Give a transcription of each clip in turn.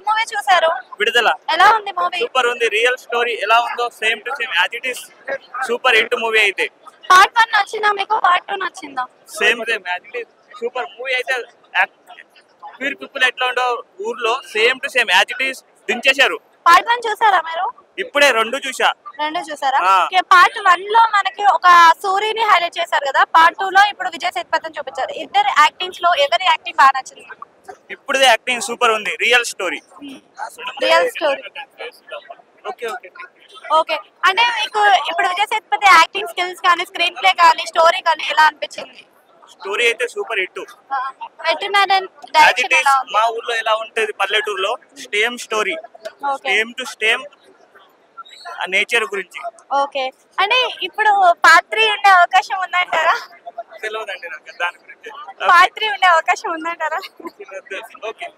Movie చూసారు? విడుదల ఎలా ఉంది మూవీ? సూపర్ ఉంది. రియల్ స్టోరీ ఎలా ఉందో same to same as it is super hit movie. అయితే పార్ట్ 1 నచ్చిందా మీకు? పార్ట్ 2 నచ్చిందా? Same same as it is super movie. అయితే ప్యూర్ పీపుల్ ఎట్లా ఉండో ఊర్లో same to same as it is దించేశారు. పార్ట్ 1 చూసారా మీరు? ఇప్పుడే రెండు చూసా. రెండు చూసారా? ఆ. ఓకే, పార్ట్ 1 లో మనకి ఒక సూర్యని హైలైట్ చేశారు కదా, పార్ట్ 2 లో ఇప్పుడు విజయ్ సేతుపతిని చూపించారు. ఇద్దరు యాక్టింగ్స్ లో ఎవరి యాక్టింగ్ బాగా నచ్చింది? ఇప్పుడుదే యాక్టింగ్ సూపర్ ఉంది. Real story. Real story. Okay okay okay, అంటే మీకు ఇప్పుడు విజయ్ సేతుపతి యాక్టింగ్ స్కిల్స్ కానీ, స్క్రీన్ ప్లే కానీ, స్టోరీ కానీ ఎలా అనిపించింది? స్టోరీ అయితే super hit. Veterinary as direction it is ఎలా ఉంది? మా ఊర్లో ఎలా ఉంటది పల్లెటూరులో same story, okay same to same ఆ నేచర్ గురించి. ఓకే, అంటే ఇప్పుడు పార్ట్ 3 ఉండే అవకాశం ఉందంటారా? తెలియదండి నాకు దాని గురించి. పార్ట్ 3 ఉండే అవకాశం ఉందంటారా? ఓకే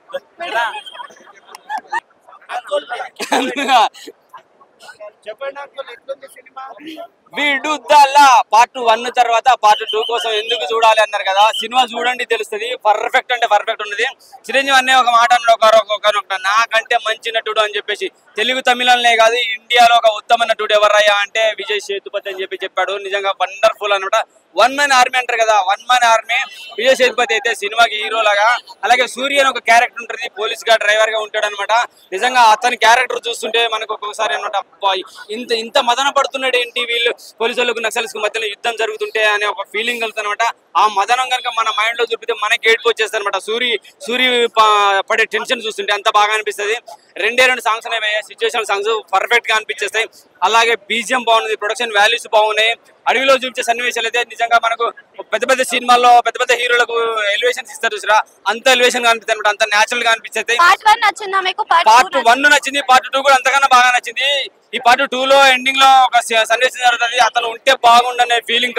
విడుదల పార్ట్ 1 తర్వాత పార్ట్ 2 కోసం ఎందుకు చూడాలి అన్నారు కదా. సినిమా చూడండి తెలుస్తుంది. పర్ఫెక్ట్ అంటే పర్ఫెక్ట్ ఉన్నది. చిరంజీవి అనే ఒక మాట అన్నాడు, నాకంటే మంచి నటుడు అని చెప్పేసి. తెలుగు తమిళంలోనే కాదు ఇండియాలో ఒక ఉత్తమ నటుడు ఎవరయ్యా అంటే విజయ్ సేతుపతి అని చెప్పాడు. నిజంగా వండర్ఫుల్ అనమాట. వన్ మ్యాన్ ఆర్మీ అంటారు కదా, one man army. Vijay Sethupathi అయితే సినిమాకి హీరో లాగా. అలాగే సూర్య అని ఒక క్యారెక్టర్ ఉంటుంది, పోలీస్ గా డ్రైవర్ గా ఉంటాడు అనమాట. నిజంగా అతని క్యారెక్టర్ చూస్తుంటే మనకు ఒక్కొక్కసారి అనమాట ఇంత ఇంత మదన పడుతున్నాడు ఏంటి వీళ్ళు పోలీసు వాళ్ళకు నక్సల్స్ కు మధ్యలో యుద్ధం జరుగుతుంటే అనే ఒక ఫీలింగ్ కలుగుతుంది అనమాట. ఆ మదనం కనుక మన మైండ్ లో చూపితే మనకి ఏడుపు వచ్చేస్తుంది అనమాట. సూర్య పడే టెన్షన్ చూస్తుంటే అంత బాగా అనిపిస్తుంది. రెండే రెండు సాంగ్స్ అనేవి సిచ్యువేషన్ సాంగ్స్ పర్ఫెక్ట్ గా అనిపించేస్తాయి. అలాగే బీజిఎం బాగుంది, ప్రొడక్షన్ వాల్యూస్ బాగున్నాయి. అడవిలో చూపించే సన్నివేశాలు అయితే నిజంగా మనకు పెద్ద పెద్ద సినిమాల్లో పెద్ద పెద్ద హీరోలకు ఎలివేషన్స్ ఇస్తారు చూసారా, అంత ఎలివేషన్ గా అనిపిస్తుంది అనమాట. అంత నేచురల్ గా అనిపిస్తుంది. పార్ట్ 1 నచ్చిందా మీకు? పార్ట్ 1 నచ్చింది, పార్ట్ 2 కూడా అంతకన్నా బాగా నచ్చింది. ఈ పార్ట్ 2 లో ఎండింగ్ లో ఒక సన్నివేశం జరుగుతుంది, అతను ఉంటే బాగుండనే ఫీలింగ్